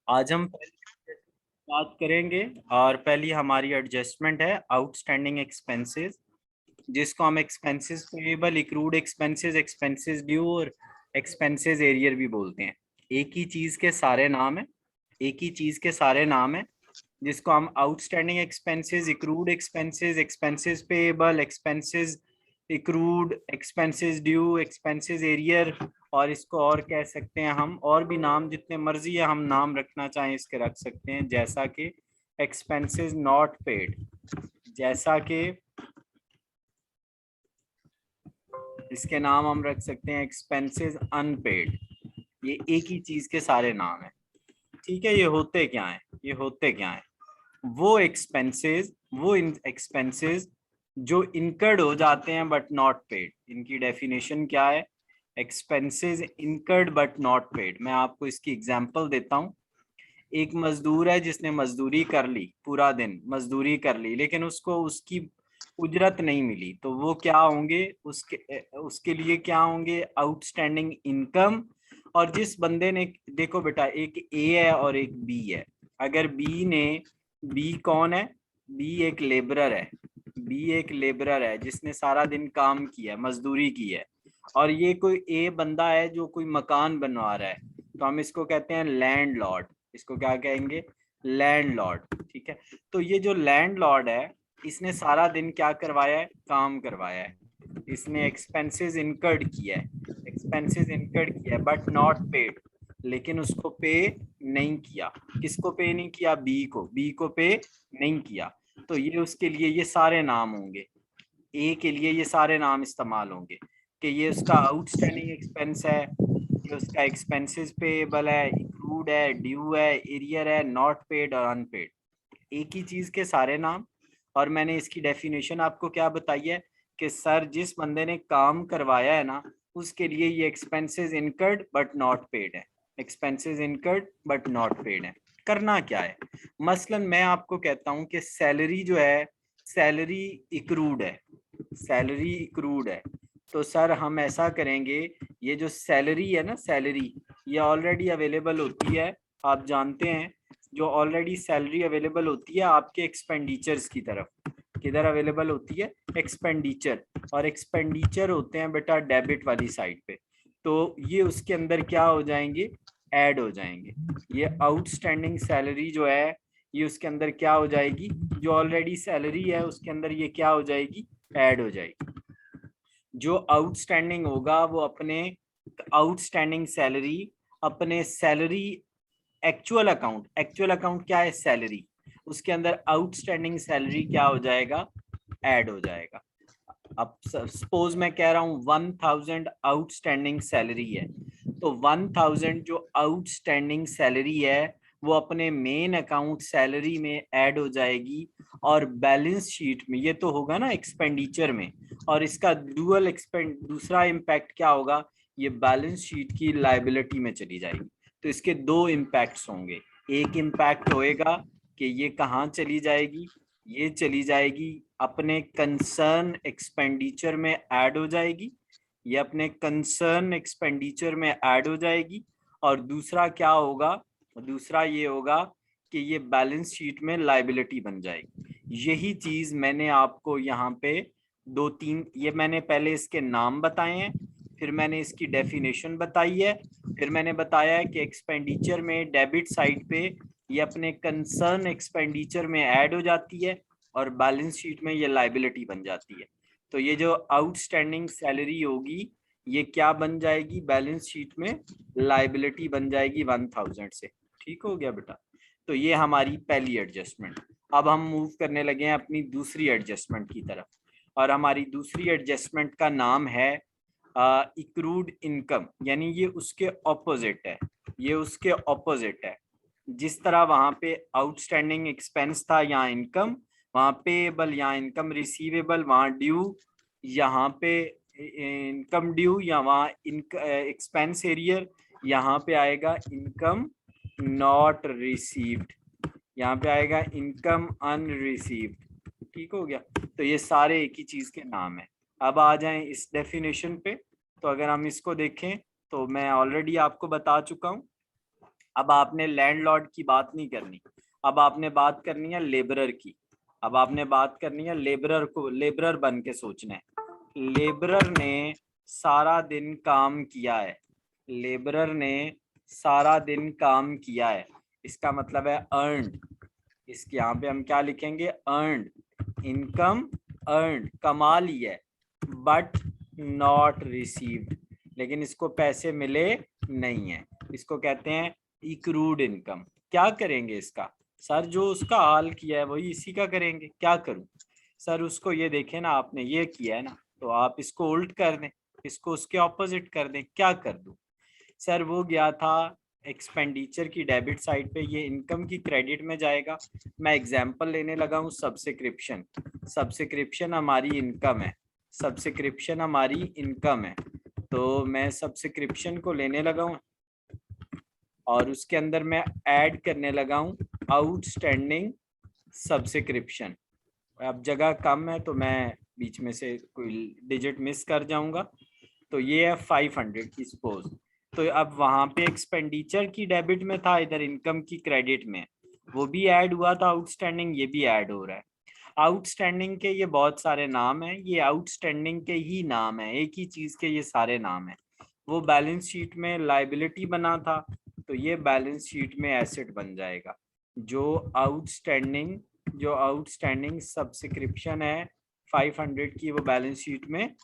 आज हम बात करेंगे और पहली हमारी एडजस्टमेंट है आउटस्टैंडिंग एक्सपेंसेस, जिसको हम expenses payable, accrued expenses, expenses due और एक्सपेंसेस एरियर भी बोलते हैं। एक ही चीज के सारे नाम है, एक ही चीज के सारे नाम है, जिसको हम outstanding expenses, accrued expenses, expenses payable, expenses accrued, expenses due, expenses arrear, और इसको और कह सकते हैं हम, और भी नाम जितने मर्जी है हम नाम रखना चाहें इसके रख सकते हैं, जैसा कि एक्सपेंसेस नॉट पेड, जैसा कि इसके नाम हम रख सकते हैं एक्सपेंसेस अनपेड। ये एक ही चीज के सारे नाम है। ठीक है, ये होते क्या है, ये होते क्या है, वो एक्सपेंसेस, वो एक्सपेंसेस जो इनकर्ड हो जाते हैं बट नॉट पेड। इनकी डेफिनेशन क्या है? Expenses incurred but not paid. मैं आपको इसकी एग्जांपल देता हूँ। एक मजदूर है जिसने मजदूरी कर ली, पूरा दिन मजदूरी कर ली, लेकिन उसको उसकी उजरत नहीं मिली, तो वो क्या होंगे, उसके उसके लिए क्या होंगे? Outstanding income. और जिस बंदे ने, देखो बेटा, एक ए है और एक बी है। अगर बी ने, बी कौन है? बी एक लेबरर है। बी एक लेबरर है जिसने सारा दिन काम किया, मजदूरी की है। और ये कोई ए बंदा है जो कोई मकान बनवा रहा है, तो हम इसको कहते हैं लैंडलॉर्ड। इसको क्या कहेंगे? लैंडलॉर्ड। ठीक है, तो ये जो लैंडलॉर्ड है, इसने सारा दिन क्या करवाया है? काम करवाया है। इसने एक्सपेंसेस इनकर्ड किया है, एक्सपेंसेस इनकर्ड किया है बट नॉट पेड, लेकिन उसको पे नहीं किया। किसको पे नहीं किया? बी को। बी को पे नहीं किया, तो ये उसके लिए ये सारे नाम होंगे। ए के लिए ये सारे नाम इस्तेमाल होंगे कि ये उसका आउटस्टैंडिंग एक्सपेंस है, ये उसका एक्सपेंसेस पेएबल है, एक्रूड है, ड्यू है, एरियर है, नॉट पेड और अनपेड। एक ही चीज के सारे नाम। और मैंने इसकी डेफिनेशन आपको क्या बताई है कि सर जिस बंदे ने काम करवाया है ना, उसके लिए ये expenses incurred but not paid है। Expenses incurred but not paid है। करना क्या है? मसलन मैं आपको कहता हूं कि सैलरी जो है, सैलरी इक्रूड है, सैलरी इक्रूड है। तो सर हम ऐसा करेंगे, ये जो सैलरी है ना, सैलरी ये ऑलरेडी अवेलेबल होती है, आप जानते हैं। जो ऑलरेडी सैलरी अवेलेबल होती है आपके एक्सपेंडिचर्स की तरफ, किधर अवेलेबल होती है? एक्सपेंडिचर। और एक्सपेंडिचर होते हैं बेटा डेबिट वाली साइड पे, तो ये उसके अंदर क्या हो जाएंगे? ऐड हो जाएंगे। ये आउटस्टैंडिंग सैलरी जो है, ये उसके अंदर क्या हो जाएगी? जो ऑलरेडी सैलरी है उसके अंदर ये क्या हो जाएगी? ऐड हो जाएगी। जो आउटस्टैंडिंग होगा वो अपने आउटस्टैंडिंग सैलरी, अपने सैलरी एक्चुअल अकाउंट क्या है? सैलरी। उसके अंदर आउटस्टैंडिंग सैलरी क्या हो जाएगा? ऐड हो जाएगा। अब सपोज मैं कह रहा हूं 1000 आउटस्टैंडिंग सैलरी है, तो 1000 जो आउटस्टैंडिंग सैलरी है वो अपने मेन अकाउंट सैलरी में ऐड हो जाएगी, और बैलेंस शीट में ये तो होगा ना एक्सपेंडिचर में, और इसका डुअल एक्सपेंड दूसरा इम्पैक्ट क्या होगा? ये बैलेंस शीट की लाइबिलिटी में चली जाएगी। तो इसके दो इम्पैक्ट्स होंगे। एक इम्पैक्ट होएगा कि ये कहाँ चली जाएगी? ये चली जाएगी अपने कंसर्न एक्सपेंडिचर में ऐड हो जाएगी, ये अपने कंसर्न एक्सपेंडिचर में ऐड हो जाएगी। और दूसरा क्या होगा? दूसरा ये होगा कि ये बैलेंस शीट में लाइबिलिटी बन जाएगी। यही चीज मैंने आपको यहाँ पे दो तीन, ये मैंने पहले इसके नाम बताए हैं, फिर मैंने इसकी डेफिनेशन बताई है, फिर मैंने बताया है कि एक्सपेंडिचर में डेबिट साइड पे ये अपने कंसर्न एक्सपेंडिचर में ऐड हो जाती है, और बैलेंस शीट में ये लाइबिलिटी बन जाती है। तो ये जो आउटस्टैंडिंग सैलरी होगी ये क्या बन जाएगी? बैलेंस शीट में लाइबिलिटी बन जाएगी 1000 से। ठीक हो गया बेटा? तो ये हमारी पहली एडजस्टमेंट। अब हम मूव करने लगे हैं अपनी दूसरी एडजस्टमेंट की तरफ, और हमारी दूसरी एडजस्टमेंट का नाम है इक्रूड इनकम, यानी ये उसके ऑपोजिट है, ये उसके ऑपोजिट है। जिस तरह वहां पे आउटस्टैंडिंग एक्सपेंस था, यहाँ इनकम, वहां पेएबल, यहाँ इनकम रिसीवेबल, वहां ड्यू, यहाँ पे इनकम ड्यू, या वहाँ एक्सपेंस एरियर, यहाँ पे आएगा इनकम नॉट रिसीव्ड, यहाँ पे आएगा इनकम अनरिसीव्ड। ठीक हो गया? तो ये सारे एक ही चीज के नाम है। अब आ जाएं इस डेफिनेशन पे। तो अगर हम इसको देखें, तो मैं ऑलरेडी आपको बता चुका हूँ, अब आपने लैंडलॉर्ड की बात नहीं करनी, अब आपने बात करनी है लेबरर की। अब आपने बात करनी है लेबरर को, लेबरर बन के सोचना है। लेबरर ने सारा दिन काम किया है, लेबरर ने सारा दिन काम किया है, इसका मतलब है अर्नड। इसके यहाँ पे हम क्या लिखेंगे, अर्नड, इनकम अर्नड, कमा ली है, बट नॉट रिसीव्ड, लेकिन इसको पैसे मिले नहीं है, इसको कहते हैं इक्रूड इनकम। क्या करेंगे इसका? सर जो उसका हाल किया है वही इसी का करेंगे, क्या करूं? सर उसको ये देखें ना, आपने ये किया है ना, तो आप इसको उल्ट कर दें, इसको उसके ऑपोजिट कर दें, क्या कर दूं? सर वो गया था एक्सपेंडिचर की डेबिट साइड पे, ये इनकम की क्रेडिट में जाएगा। मैं एग्जांपल लेने लगा हूँ सब्सक्रिप्शन, सब्सक्रिप्शन हमारी इनकम है, सब्सक्रिप्शन हमारी इनकम है, तो मैं सब्सक्रिप्शन को लेने लगा हूँ और उसके अंदर मैं ऐड करने लगा हूँ आउटस्टैंडिंग सब्सक्रिप्शन। अब जगह कम है तो मैं बीच में से कोई डिजिट मिस कर जाऊंगा, तो ये है 500 की सपोज। तो अब वहां पे एक्सपेंडिचर की डेबिट में था, इधर इनकम की क्रेडिट में, वो भी ऐड हुआ था आउटस्टैंडिंग, ये भी ऐड हो रहा है। आउटस्टैंडिंग के ये बहुत सारे नाम हैं, ये आउटस्टैंडिंग के ही नाम है, एक ही चीज के ये सारे नाम हैं। वो बैलेंस शीट में लायबिलिटी बना था, तो ये बैलेंस शीट में एसेट बन जाएगा। जो आउटस्टैंडिंग सब्सक्रिप्शन है 500 की, वो बैलेंस शीट में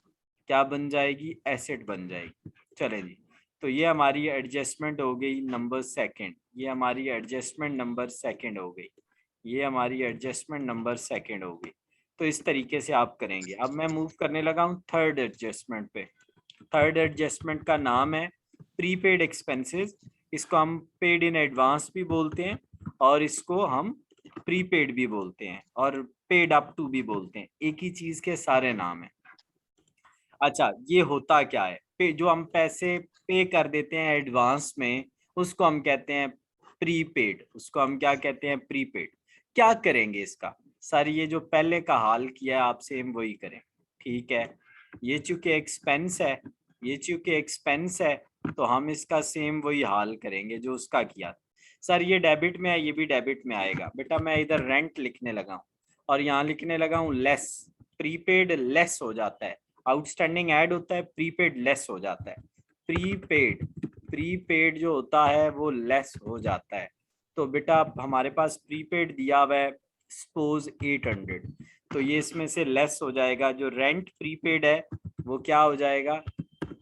क्या बन जाएगी, एसेट बन जाएगी। चले जी, तो ये हमारी एडजस्टमेंट हो गई नंबर सेकंड, ये हमारी एडजस्टमेंट नंबर सेकंड हो गई, ये हमारी एडजस्टमेंट नंबर सेकंड हो गई। तो इस तरीके से आप करेंगे। अब मैं मूव करने लगा हूँ थर्ड एडजस्टमेंट पे। थर्ड एडजस्टमेंट का नाम है प्रीपेड एक्सपेंसेस, इसको हम पेड इन एडवांस भी बोलते हैं और इसको हम प्रीपेड भी बोलते हैं और पेड अप टू भी बोलते हैं, एक ही चीज के सारे नाम है। अच्छा, ये होता क्या है, पे जो हम पैसे पे कर देते हैं एडवांस में, उसको हम कहते हैं प्रीपेड, उसको हम क्या कहते हैं, प्रीपेड। क्या करेंगे इसका? सर ये जो पहले का हाल किया है आप सेम वही करें, ठीक है। ये चूंकि एक्सपेंस है, ये चूंकि एक्सपेंस है, तो हम इसका सेम वही हाल करेंगे जो उसका किया। सर ये डेबिट में है, ये भी डेबिट में आएगा। बेटा मैं इधर रेंट लिखने लगा हूँ और यहाँ लिखने लगा हूँ लेस, प्रीपेड लेस हो जाता है, आउटस्टैंडिंग ऐड होता है, प्रीपेड लेस हो जाता है। प्रीपेड, प्रीपेड जो होता है वो लेस हो जाता है। तो बेटा हमारे पास प्रीपेड दिया हुआ है सपोज 800, तो ये इसमें से लेस हो जाएगा। जो रेंट प्रीपेड है वो क्या हो जाएगा,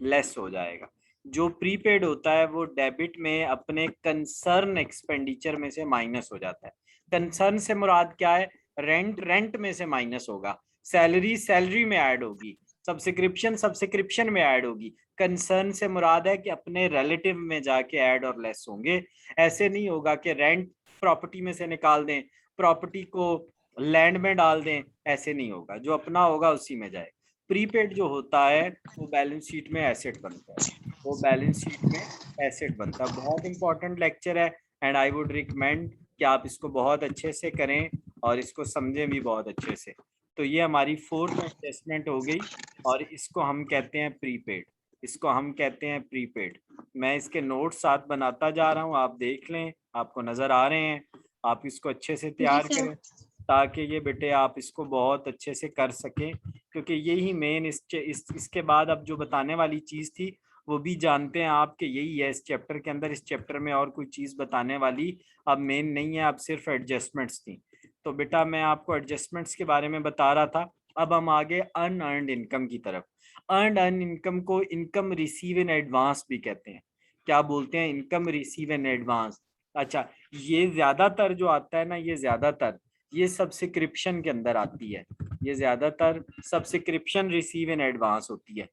लेस हो जाएगा। जो प्रीपेड होता है वो डेबिट में अपने कंसर्न एक्सपेंडिचर में से माइनस हो जाता है। कंसर्न से मुराद क्या है, रेंट रेंट में से माइनस होगा, सैलरी सैलरी में ऐड होगी, सब्सक्रिप्शन सब्सक्रिप्शन में ऐड होगी। कंसर्न से मुराद है कि अपने रिलेटिव में जाके ऐड और लेस होंगे। ऐसे नहीं होगा कि रेंट प्रॉपर्टी में से निकाल दें, प्रॉपर्टी को लैंड में डाल दें, ऐसे नहीं होगा, जो अपना होगा उसी में जाए। प्रीपेड जो होता है वो बैलेंस शीट में एसेट बनता है, वो बैलेंस शीट में एसेट बनता है। बहुत इंपॉर्टेंट लेक्चर है एंड आई वुड रिकमेंड कि आप इसको बहुत अच्छे से करें और इसको समझें भी बहुत अच्छे से। तो ये हमारी फोर्थ एडजस्टमेंट हो गई और इसको हम कहते हैं प्रीपेड, इसको हम कहते हैं प्रीपेड। मैं इसके नोट्स साथ बनाता जा रहा हूँ, आप देख लें, आपको नजर आ रहे हैं, आप इसको अच्छे से तैयार करें ताकि ये बेटे आप इसको बहुत अच्छे से कर सकें, क्योंकि यही मेन इसके बाद अब जो बताने वाली चीज थी वो भी जानते हैं आप कि यही है इस चैप्टर के अंदर। इस चैप्टर में और कोई चीज बताने वाली अब मेन नहीं है, अब सिर्फ एडजस्टमेंट्स थी। तो बेटा मैं आपको एडजस्टमेंट्स के बारे में बता रहा था। अब हम आगे अनअर्नड इनकम की तरफ। अर्न इनकम को इनकम रिसीव इन एडवांस भी कहते हैं। क्या बोलते हैं, इनकम रिसीव इन एडवांस। अच्छा, ये ज्यादातर जो आता है ना, ये ज्यादातर ये सब्सक्रिप्शन के अंदर आती है, ये ज्यादातर सब्सक्रिप्शन रिसीव इन एडवांस होती है।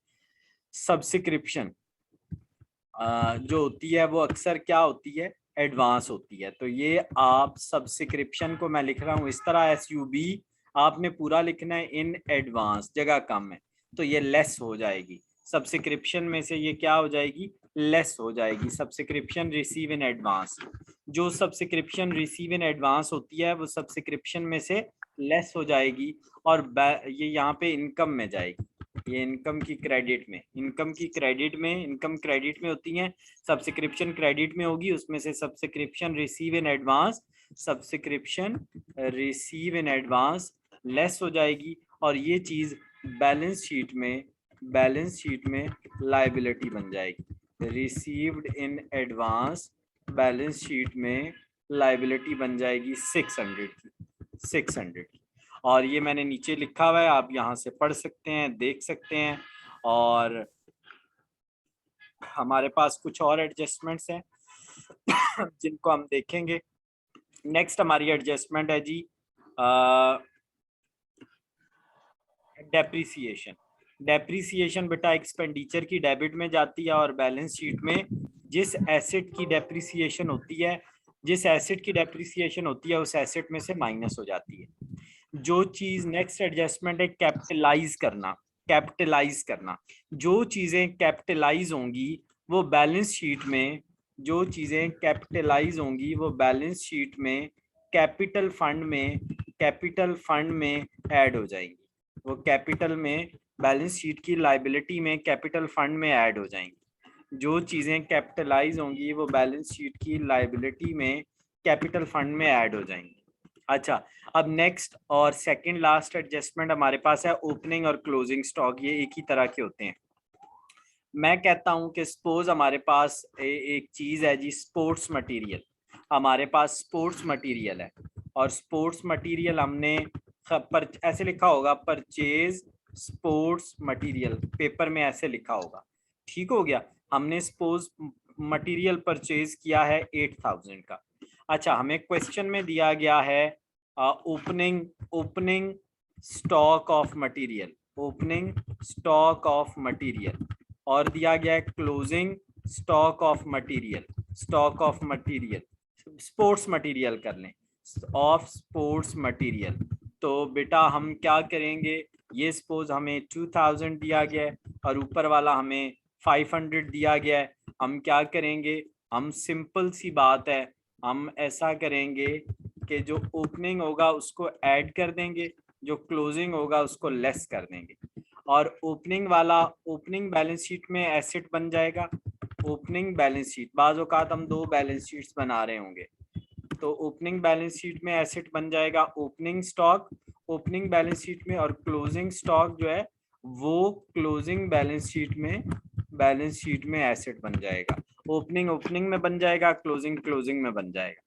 सब्सक्रिप्शन जो होती है वो अक्सर क्या होती है, एडवांस होती है। तो ये आप सब्सक्रिप्शन को मैं लिख रहा हूँ इस तरह SUB, आपने पूरा लिखना है इन एडवांस, जगह कम है तो ये लेस हो जाएगी, सब्सक्रिप्शन में से ये क्या हो जाएगी, लेस हो जाएगी। सब्सक्रिप्शन रिसीव इन एडवांस, जो सब्सक्रिप्शन रिसीव इन एडवांस होती है वो सब्सक्रिप्शन में से लेस हो जाएगी और ये यहाँ पे इनकम में जाएगी, ये इनकम की क्रेडिट में, इनकम की क्रेडिट में, इनकम क्रेडिट में होती है, सब्सक्रिप्शन क्रेडिट में होगी, उसमें से subscription receive in advance, subscription receive in advance less हो जाएगी, और ये चीज बैलेंस शीट में, बैलेंस शीट में लायबिलिटी बन जाएगी। Received in advance balance sheet में लायबिलिटी बन जाएगी 600 की, 600 की। और ये मैंने नीचे लिखा हुआ है, आप यहाँ से पढ़ सकते हैं, देख सकते हैं। और हमारे पास कुछ और एडजस्टमेंट्स हैं जिनको हम देखेंगे। नेक्स्ट हमारी एडजस्टमेंट है जी डेप्रिसिएशन। डेप्रिसिएशन बेटा एक्सपेंडिचर की डेबिट में जाती है, और बैलेंस शीट में जिस एसेट की डेप्रिसिएशन होती है, जिस एसेट की डेप्रिसिएशन होती है उस एसेट में से माइनस हो जाती है। जो चीज, नेक्स्ट एडजस्टमेंट है कैपिटलाइज करना। कैपिटलाइज करना, जो चीजें कैपिटलाइज होंगी वो बैलेंस शीट में, जो चीजें कैपिटलाइज होंगी वो बैलेंस शीट में कैपिटल फंड में, कैपिटल फंड में ऐड हो जाएंगी। वो कैपिटल में, बैलेंस शीट की लायबिलिटी में कैपिटल फंड में ऐड हो जाएंगी। जो चीजें कैपिटलाइज होंगी वो बैलेंस शीट की लायबिलिटी में कैपिटल फंड में ऐड हो जाएंगी। अच्छा, अब नेक्स्ट और सेकंड लास्ट एडजस्टमेंट हमारे पास है ओपनिंग और क्लोजिंग स्टॉक। ये एक ही तरह के होते हैं। मैं कहता हूं कि सपोज हमारे पास एक चीज है जी, स्पोर्ट्स मटेरियल। हमारे पास स्पोर्ट्स मटेरियल है, और स्पोर्ट्स मटेरियल हमने ऐसे लिखा होगा, परचेज स्पोर्ट्स मटेरियल, पेपर में ऐसे लिखा होगा। ठीक हो गया। हमने सपोज मटेरियल परचेज किया है 8000 का। अच्छा, हमें क्वेश्चन में दिया गया है opening, opening stock of material, opening stock of material, और दिया गया है closing stock of material, stock of material, sports material कर लें, ऑफ स्पोर्ट्स मटेरियल। तो बेटा हम क्या करेंगे, ये सपोज हमें 2000 दिया गया है और ऊपर वाला हमें 500 दिया गया है। हम क्या करेंगे, हम सिंपल सी बात है, हम ऐसा करेंगे कि जो ओपनिंग होगा उसको ऐड कर देंगे, जो क्लोजिंग होगा उसको लेस कर देंगे, और ओपनिंग वाला ओपनिंग बैलेंस शीट में एसेट बन जाएगा। ओपनिंग बैलेंस शीट, बाज़ औक़ात हम दो बैलेंस शीट्स बना रहे होंगे, तो ओपनिंग बैलेंस शीट में एसेट बन जाएगा opening stock opening balance sheet में, और क्लोजिंग स्टॉक जो है वो क्लोजिंग बैलेंस शीट में एसेट बन जाएगा। ओपनिंग ओपनिंग में बन जाएगा, क्लोजिंग क्लोजिंग में बन जाएगा।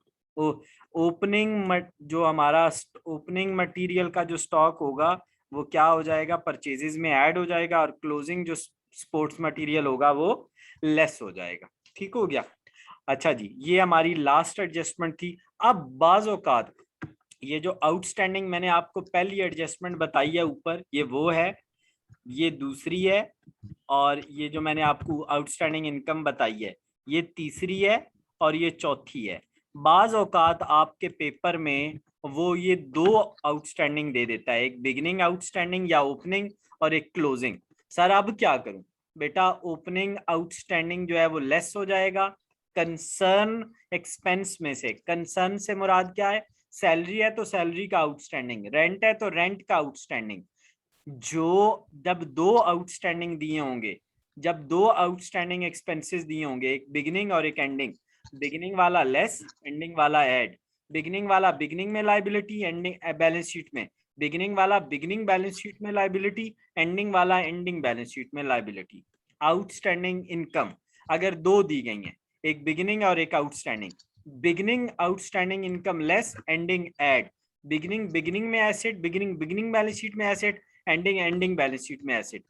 ओपनिंग जो हमारा ओपनिंग मटेरियल का जो स्टॉक होगा वो क्या हो जाएगा, परचेजेस में ऐड हो जाएगा, और क्लोजिंग जो स्पोर्ट्स मटेरियल होगा वो लेस हो जाएगा। ठीक हो गया। अच्छा जी, ये हमारी लास्ट एडजस्टमेंट थी। अब बाज़ औक़ात ये जो आउटस्टैंडिंग मैंने आपको पहली एडजस्टमेंट बताई है ऊपर, ये वो है, ये दूसरी है, और ये जो मैंने आपको आउटस्टैंडिंग इनकम बताई है ये तीसरी है, और ये चौथी है। बाज़ औक़ात आपके पेपर में वो ये दो आउटस्टैंडिंग दे देता है, एक बिगिनिंग आउटस्टैंडिंग या ओपनिंग, और एक क्लोजिंग। सर अब क्या करूं, बेटा ओपनिंग आउटस्टैंडिंग जो है वो लेस हो जाएगा कंसर्न एक्सपेंस में से। कंसर्न से मुराद क्या है, सैलरी है तो सैलरी का आउटस्टैंडिंग, रेंट है तो रेंट का आउटस्टैंडिंग। जो जब दो आउटस्टैंडिंग दिए होंगे, जब दो आउटस्टैंडिंग एक्सपेंसेस दिए होंगे, एक बिगिनिंग और एक एंडिंग, बिगिनिंग वाला लेस, एंडिंग वाला ऐड। बिगिनिंग वाला बिगिनिंग में लायबिलिटी, एंडिंग बैलेंस शीट में, बिगिनिंग वाला बिगिनिंग बैलेंस शीट में लायबिलिटी, एंडिंग वाला एंडिंग बैलेंस शीट में लायबिलिटी। आउटस्टैंडिंग इनकम अगर दो दी गई हैं, एक बिगिनिंग और एक outstanding, beginning outstanding income less, ending add, beginning beginning में asset, beginning beginning balance sheet में asset, ending ending balance sheet में एसेट।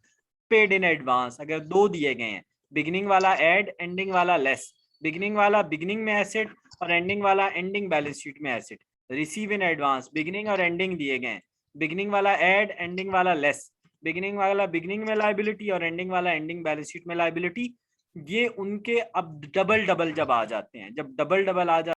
पेड इन एडवांस अगर दो दिए गए हैं, बिगिनिंग वाला ऐड, एंडिंग वाला लेस, बिगिनिंग वाला बिगिनिंग में एसेट और एंडिंग वाला एंडिंग बैलेंस शीट में asset. Receive in advance beginning और एंडिंग दिए गए हैं, बिगिनिंग वाला ऐड, एंडिंग वाला लेस, बिगिनिंग वाला बिगिनिंग में लायबिलिटी और एंडिंग वाला एंडिंग बैलेंस शीट में लायबिलिटी। ये उनके अब डबल डबल जब आ जाते हैं, जब डबल डबल आ जाते